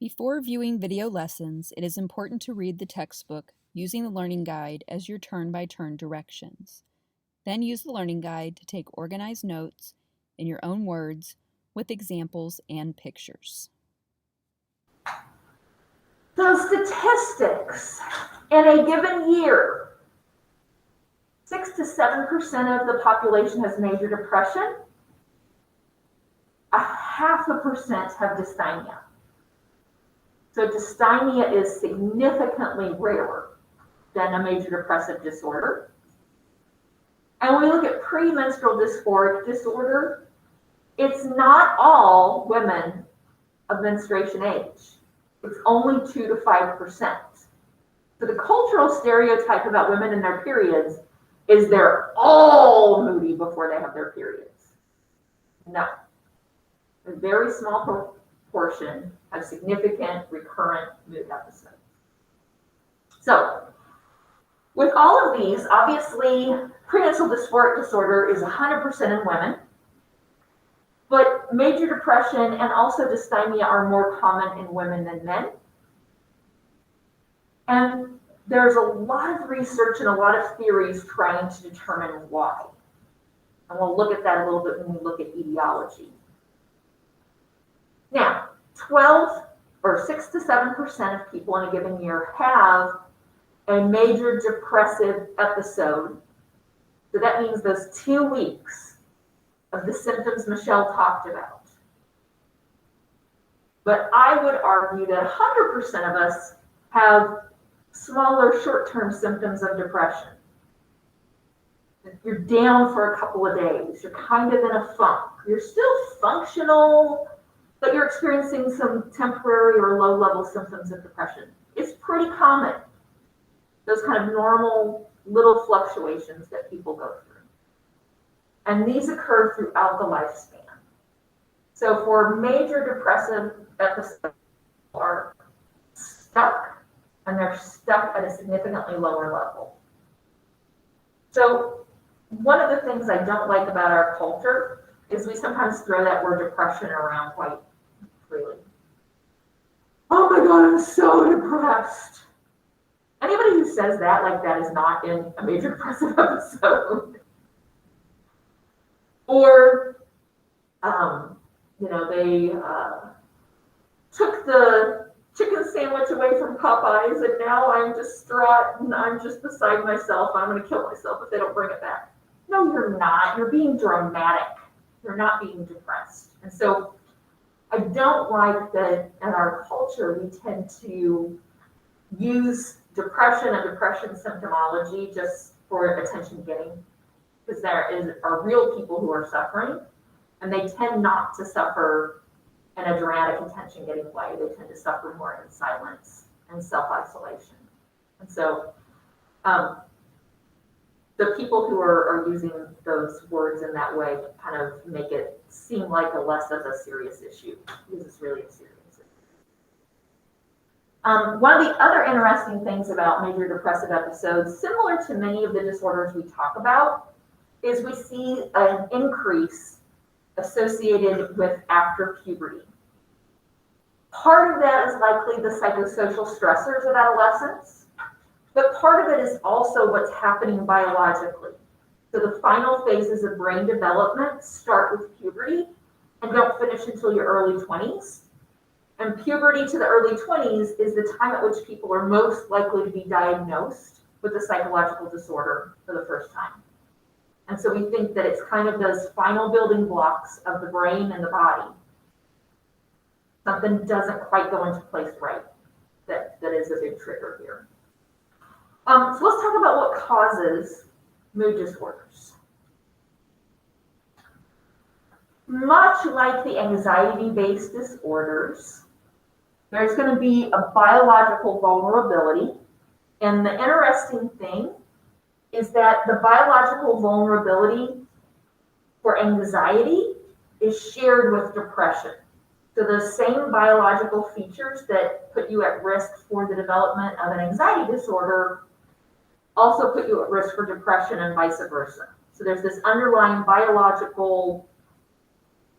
Before viewing video lessons, it is important to read the textbook using the learning guide as your turn-by-turn directions. Then use the learning guide to take organized notes in your own words with examples and pictures. So statistics in a given year, 6 to 7% of the population has major depression. 0.5% have dysthymia. So dysthymia is significantly rarer than a major depressive disorder. And when we look at premenstrual dysphoric disorder, it's not all women of menstruation age. It's only 2 to 5%. So the cultural stereotype about women and their periods is they're all moody before they have their periods. No. A very small proportion have significant recurrent mood episodes. So, with all of these, obviously, premenstrual dysphoric disorder is 100% in women, but major depression and also dysthymia are more common in women than men. And there's a lot of research and a lot of theories trying to determine why. And we'll look at that a little bit when we look at etiology. Now, 6 to 7% of people in a given year have a major depressive episode. So that means those 2 weeks of the symptoms Michelle talked about. But I would argue that 100% of us have smaller short-term symptoms of depression. You're down for a couple of days, you're kind of in a funk, you're still functional, but you're experiencing some temporary or low-level symptoms of depression. It's pretty common, those kind of normal little fluctuations that people go through. And these occur throughout the lifespan. So for major depressive episodes, people are stuck, and they're stuck at a significantly lower level. So one of the things I don't like about our culture is we sometimes throw that word depression around quite freely. Oh my God, I'm so depressed. Anybody who says that like that is not in a major depressive episode. Or, they took the chicken sandwich away from Popeyes and now I'm distraught and I'm just beside myself. I'm going to kill myself if they don't bring it back. No, you're not. You're being dramatic. You're not being depressed. And so I don't like that in our culture we tend to use depression and depression symptomology just for attention getting, because there are real people who are suffering, and they tend not to suffer in a dramatic attention getting way. They tend to suffer more in silence and self-isolation. And so the people who are using those words in that way kind of make it seem like a less of a serious issue, because it's really a serious issue. One of the other interesting things about major depressive episodes, similar to many of the disorders we talk about, is we see an increase associated with after puberty. Part of that is likely the psychosocial stressors of adolescence, but part of it is also what's happening biologically. So the final phases of brain development start with puberty and don't finish until your early 20s. And puberty to the early 20s is the time at which people are most likely to be diagnosed with a psychological disorder for the first time. And so we think that it's kind of those final building blocks of the brain and the body. Something doesn't quite go into place right. That is a big trigger here. So let's talk about what causes mood disorders. Much like the anxiety-based disorders, there's going to be a biological vulnerability. And the interesting thing is that the biological vulnerability for anxiety is shared with depression. So the same biological features that put you at risk for the development of an anxiety disorder also put you at risk for depression and vice versa. So there's this underlying biological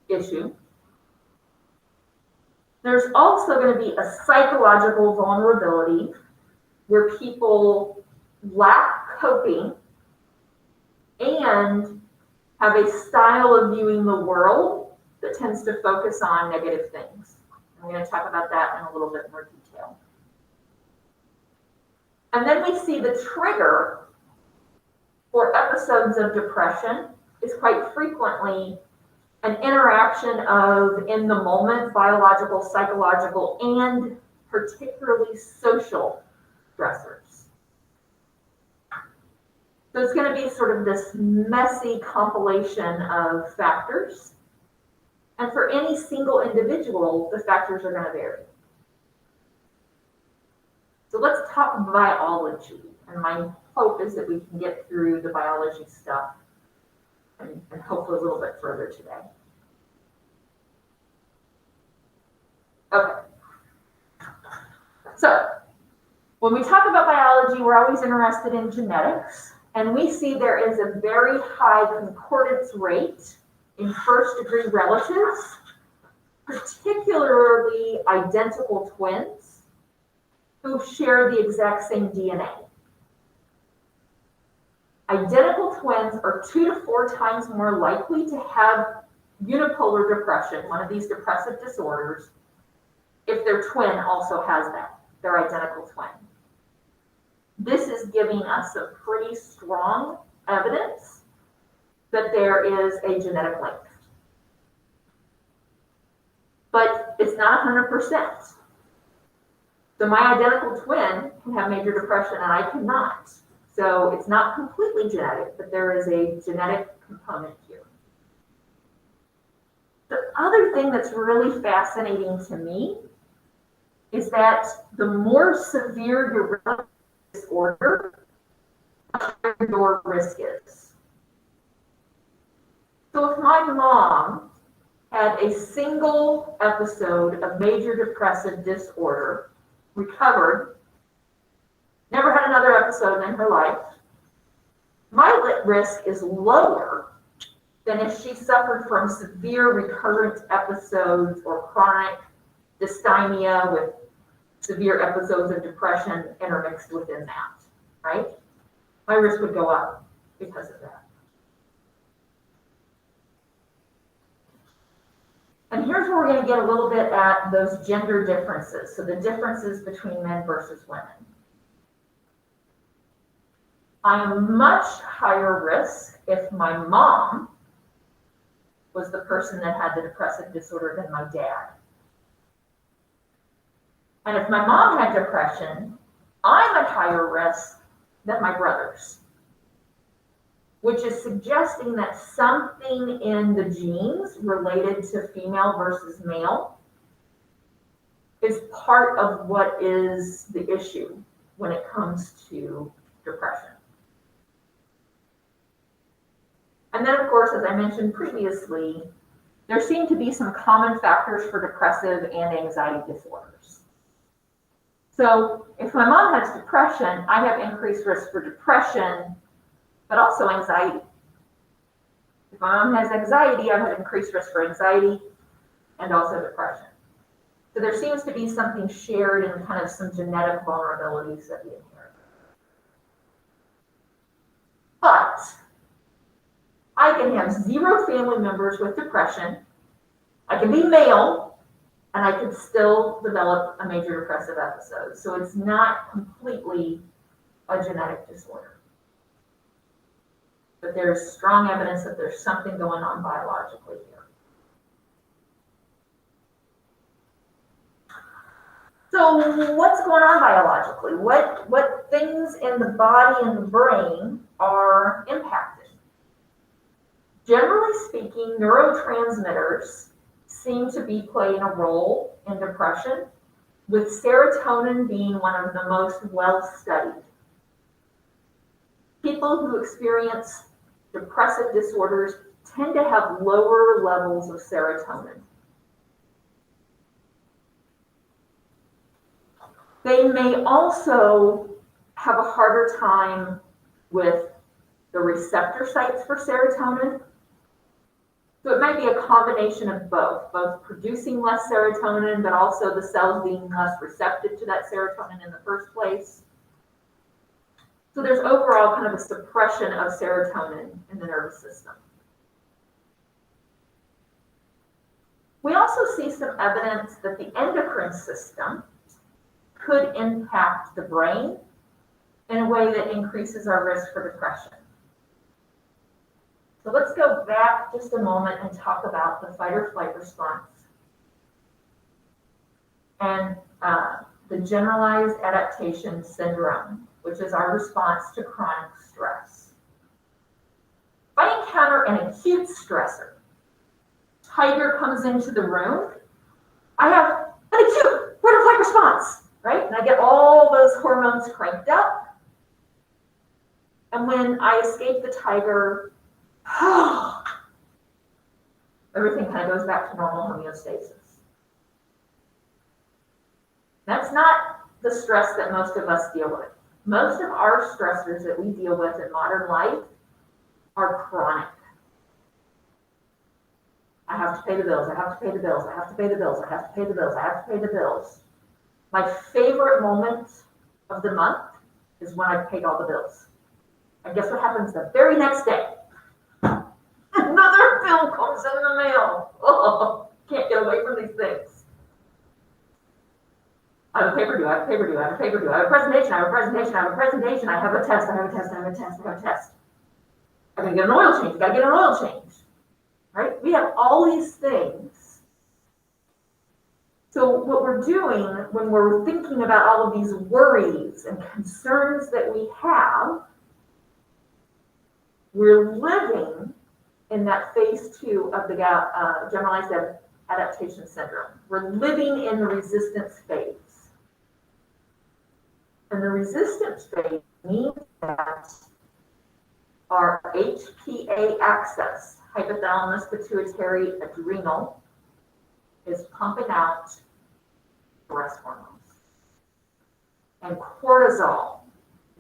issue. There's also going to be a psychological vulnerability where people lack coping and have a style of viewing the world that tends to focus on negative things. I'm going to talk about that in a little bit more detail. And then we see the trigger for episodes of depression is quite frequently an interaction of in the moment biological, psychological, and particularly social stressors. So it's going to be sort of this messy compilation of factors. And for any single individual, the factors are going to vary. So let's talk biology. And my hope is that we can get through the biology stuff and hopefully a little bit further today. Okay. So when we talk about biology, we're always interested in genetics. And we see there is a very high concordance rate in first-degree relatives, particularly identical twins who share the exact same DNA. Identical twins are 2 to 4 times more likely to have unipolar depression, one of these depressive disorders, if their twin also has that, their identical twin. This is giving us some pretty strong evidence that there is a genetic link. But it's not 100%. So my identical twin can have major depression and I cannot. So it's not completely genetic, but there is a genetic component here. The other thing that's really fascinating to me is that the more severe your disorder, the higher your risk is. So if my mom had a single episode of major depressive disorder, recovered, never had another episode in her life, my risk is lower than if she suffered from severe recurrent episodes or chronic dysthymia with severe episodes of depression intermixed within that, right? My risk would go up because of that. And here's where we're going to get a little bit at those gender differences, so the differences between men versus women. I am much higher risk if my mom was the person that had the depressive disorder than my dad. And if my mom had depression, I'm at higher risk than my brothers, which is suggesting that something in the genes related to female versus male is part of what is the issue when it comes to depression. And then, of course, as I mentioned previously, there seem to be some common factors for depressive and anxiety disorders. So if my mom has depression, I have increased risk for depression, but also anxiety. If my mom has anxiety, I have increased risk for anxiety and also depression. So there seems to be something shared in kind of some genetic vulnerabilities that we inherit. But I can have 0 family members with depression. I can be male, and I could still develop a major depressive episode. So it's not completely a genetic disorder. But there's strong evidence that there's something going on biologically here. So what's going on biologically? What things in the body and the brain are impacted? Generally speaking, neurotransmitters seem to be playing a role in depression, with serotonin being one of the most well-studied. People who experience depressive disorders tend to have lower levels of serotonin. They may also have a harder time with the receptor sites for serotonin, So it might be a combination of both producing less serotonin, but also the cells being less receptive to that serotonin in the first place. So there's overall kind of a suppression of serotonin in the nervous system. We also see some evidence that the endocrine system could impact the brain in a way that increases our risk for depression. So let's go back just a moment and talk about the fight or flight response and the generalized adaptation syndrome, which is our response to chronic stress. If I encounter an acute stressor, tiger comes into the room, I have an acute fight or flight response, right? And I get all those hormones cranked up. And when I escape the tiger, everything kind of goes back to normal homeostasis. That's not the stress that most of us deal with. Most of our stressors that we deal with in modern life are chronic. I have to pay the bills, I have to pay the bills, I have to pay the bills, I have to pay the bills, I have to pay the bills. My favorite moment of the month is when I've paid all the bills. And guess what happens the very next day? Another bill comes in the mail. Oh, can't get away from these things. I have a paper due, I have a paper due, I have a paper due, I have a presentation, I have a presentation, I have a presentation, I have a test, I have a test, I have a test, I have a test. I gotta get an oil change, I gotta get an oil change. Right? We have all these things. So what we're doing when we're thinking about all of these worries and concerns that we have, we're living in that phase 2 of the generalized adaptation syndrome. We're living in the resistance phase. And the resistance phase means that our HPA axis, hypothalamus, pituitary, adrenal, is pumping out stress hormones. And cortisol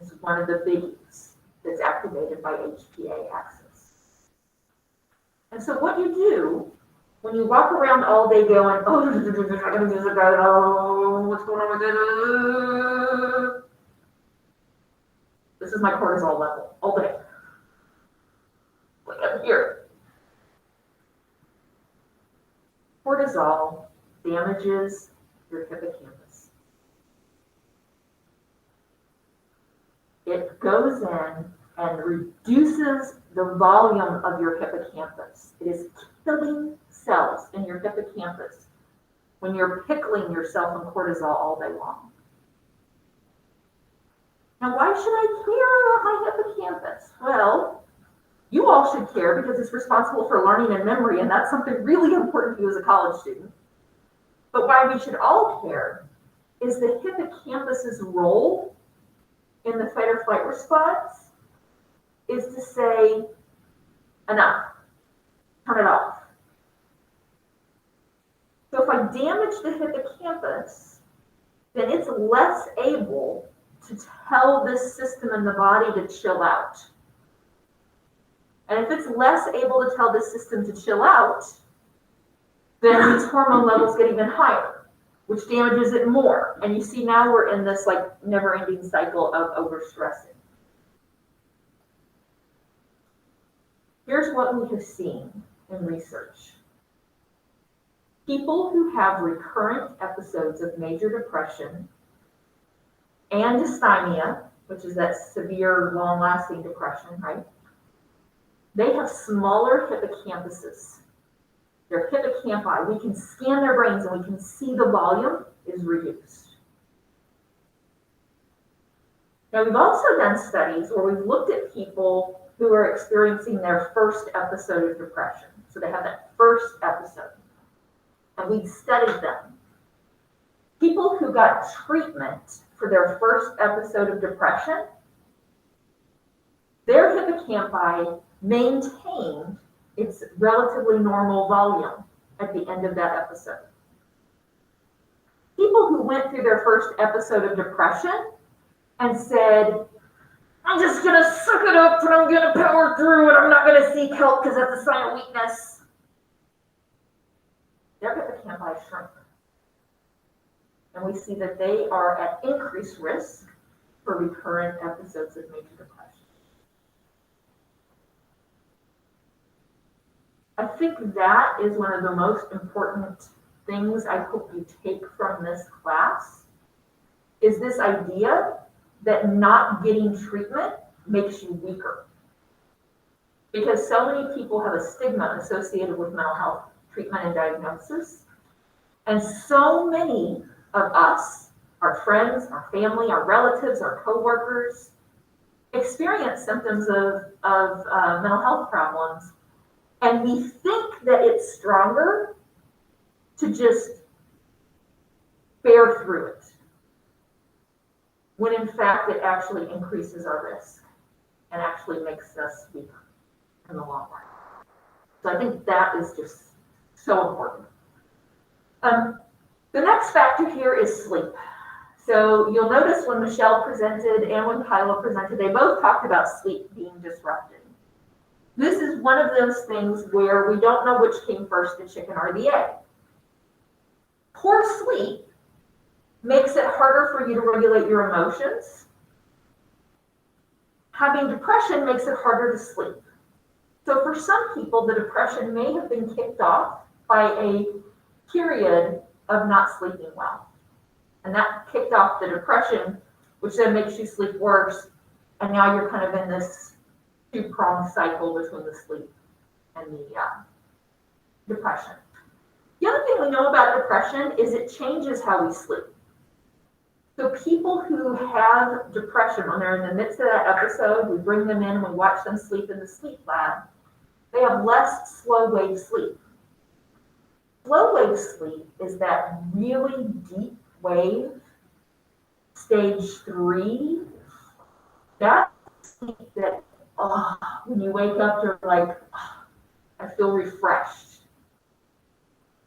is one of the biggies that's activated by HPA axis. And so what you do when you walk around all day going, oh, what's going on with it? This is my cortisol level all day. Like up here. Cortisol damages your hippocampus. It goes in and reduces the volume of your hippocampus. It is killing cells in your hippocampus when you're pickling yourself in cortisol all day long. Now, why should I care about my hippocampus? Well, you all should care because it's responsible for learning and memory, and that's something really important to you as a college student. But why we should all care is the hippocampus's role in the fight or flight response is to say, enough, turn it off. So if I damage the hippocampus, then it's less able to tell this system in the body to chill out. And if it's less able to tell this system to chill out, then these hormone levels get even higher, which damages it more. And you see now we're in this like never-ending cycle of overstressing. Here's what we have seen in research. People who have recurrent episodes of major depression and dysthymia, which is that severe, long-lasting depression, right? They have smaller hippocampuses. Their hippocampi, we can scan their brains and we can see the volume is reduced. Now, we've also done studies where we've looked at people who are experiencing their first episode of depression. So they have that first episode. And we've studied them. People who got treatment for their first episode of depression, their hippocampi maintained its relatively normal volume at the end of that episode. People who went through their first episode of depression and said, I'm just gonna suck it up and I'm gonna power through and I'm not gonna seek help because that's a sign of weakness. their hippocampus shrink. And we see that they are at increased risk for recurrent episodes of major depression. I think that is one of the most important things I hope you take from this class, is this idea that not getting treatment makes you weaker. Because so many people have a stigma associated with mental health treatment and diagnosis. And so many of us, our friends, our family, our relatives, our coworkers, experience symptoms of mental health problems. And we think that it's stronger to just bear through it, when in fact it actually increases our risk and actually makes us weaker in the long run. So I think that is just so important. The next factor here is sleep. So you'll notice when Michelle presented and when Kyla presented, they both talked about sleep being disrupted. This is one of those things where we don't know which came first, the chicken or the egg. Poor sleep makes it harder for you to regulate your emotions. Having depression makes it harder to sleep. So for some people, the depression may have been kicked off by a period of not sleeping well. And that kicked off the depression, which then makes you sleep worse. And now you're kind of in this two-pronged cycle between the sleep and the depression. The other thing we know about depression is it changes how we sleep. So people who have depression, when they're in the midst of that episode, we bring them in and we watch them sleep in the sleep lab, they have less slow wave sleep. Slow wave sleep is that really deep wave, stage 3, that sleep that when you wake up, you're like, I feel refreshed.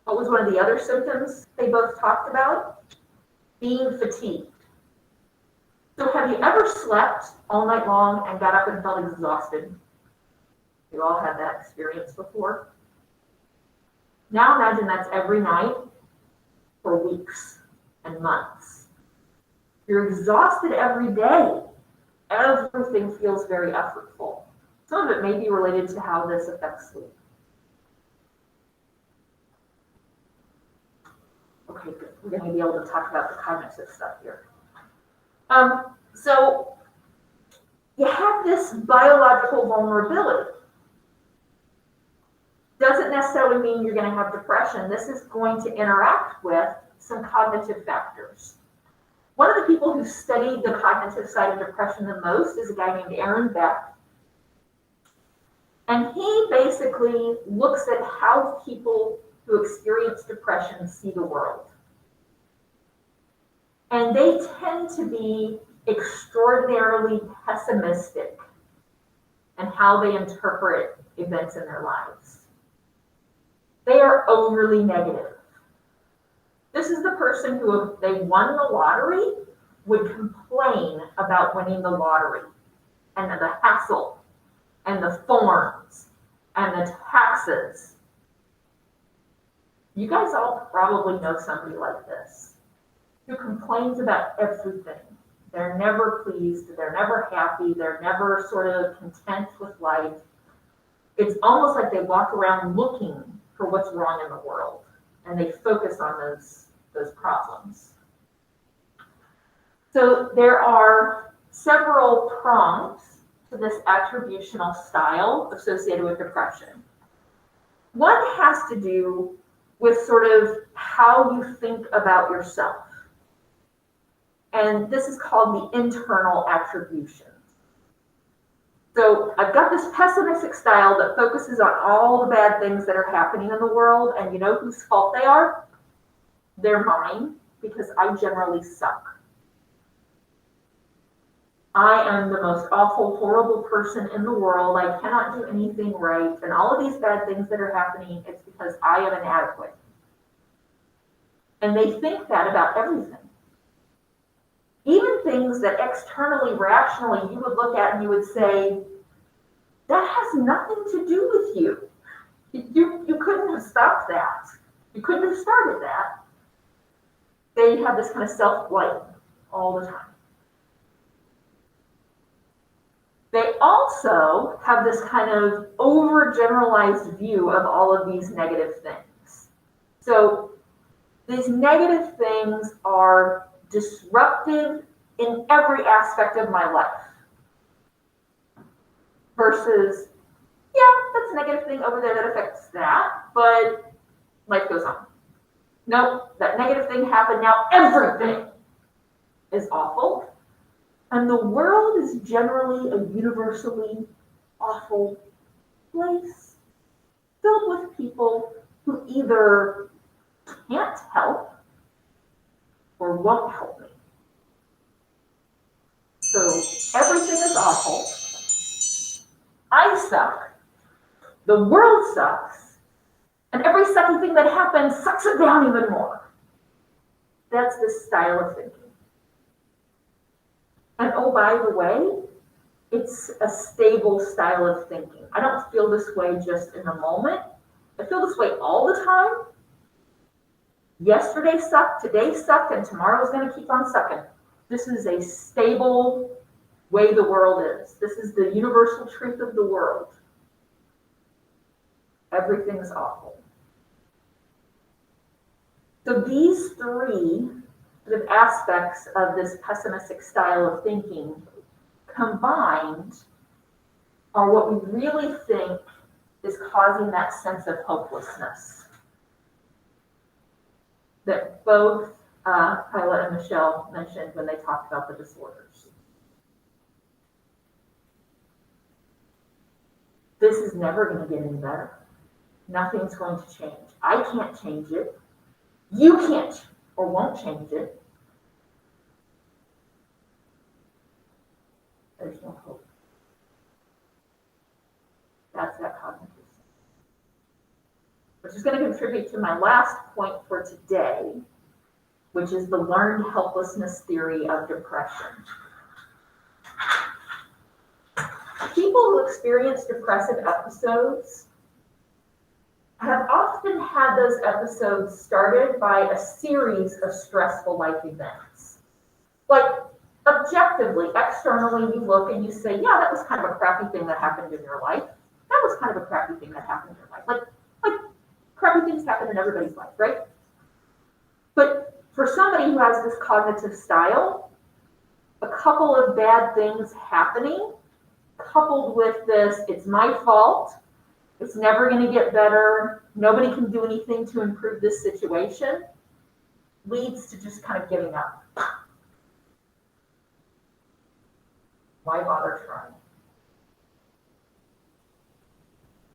What was one of the other symptoms they both talked about? Being fatigued. So have you ever slept all night long and got up and felt exhausted? You all had that experience before. Now imagine that's every night for weeks and months. You're exhausted every day. Everything feels very effortful. Some of it may be related to how this affects sleep. Okay, good. We're going to be able to talk about the cognitive stuff here. So you have this biological vulnerability. Doesn't necessarily mean you're going to have depression. This is going to interact with some cognitive factors. One of the people who studied the cognitive side of depression the most is a guy named Aaron Beck. And he basically looks at how people who experience depression see the world. And they tend to be extraordinarily pessimistic in how they interpret events in their lives. They are overly negative. This is the person who, if they won the lottery, would complain about winning the lottery and the hassle and the forms and the taxes. You guys all probably know somebody like this, who complains about everything. They're never pleased, they're never happy, they're never sort of content with life. It's almost like they walk around looking for what's wrong in the world, and they focus on those problems. So there are several prongs to this attributional style associated with depression. One has to do with sort of how you think about yourself. And this is called the internal attribution. So I've got this pessimistic style that focuses on all the bad things that are happening in the world, and you know whose fault they are? They're mine, because I generally suck. I am the most awful, horrible person in the world. I cannot do anything right. And all of these bad things that are happening, it's because I am inadequate. And they think that about everything. Even things that externally, rationally, you would look at and you would say, that has nothing to do with you. You couldn't have stopped that. You couldn't have started that. They have this kind of self-blame all the time. They also have this kind of overgeneralized view of all of these negative things. So these negative things are disruptive in every aspect of my life. Versus, yeah, that's a negative thing over there that affects that, but life goes on. Nope, that negative thing happened, now everything is awful. And the world is generally a universally awful place, filled with people who either can't help or won't help me. So everything is awful. I suck. The world sucks. And every sucky thing that happens sucks it down even more. That's this style of thinking. And oh, by the way, it's a stable style of thinking. I don't feel this way just in the moment. I feel this way all the time. Yesterday sucked, today sucked, and tomorrow's going to keep on sucking. This is a stable way the world is. This is the universal truth of the world. Everything's awful. So these three sort of aspects of this pessimistic style of thinking combined are what we really think is causing that sense of hopelessness that both Kyla and Michelle mentioned when they talked about the disorders. This is never going to get any better. Nothing's going to change. I can't change it. You can't or won't change it. There's no hope. That's that cognitive. Which is going to contribute to my last point for today, which is the learned helplessness theory of depression. People who experience depressive episodes have often had those episodes started by a series of stressful life events. Like, objectively, externally, you look and you say, yeah, that was kind of a crappy thing that happened in your life. That was kind of a crappy thing that happened in your life. Like crappy things happen in everybody's life, right? But for somebody who has this cognitive style, a couple of bad things happening, coupled with this, it's my fault, it's never going to get better, nobody can do anything to improve this situation, leads to just kind of giving up. Why bother trying?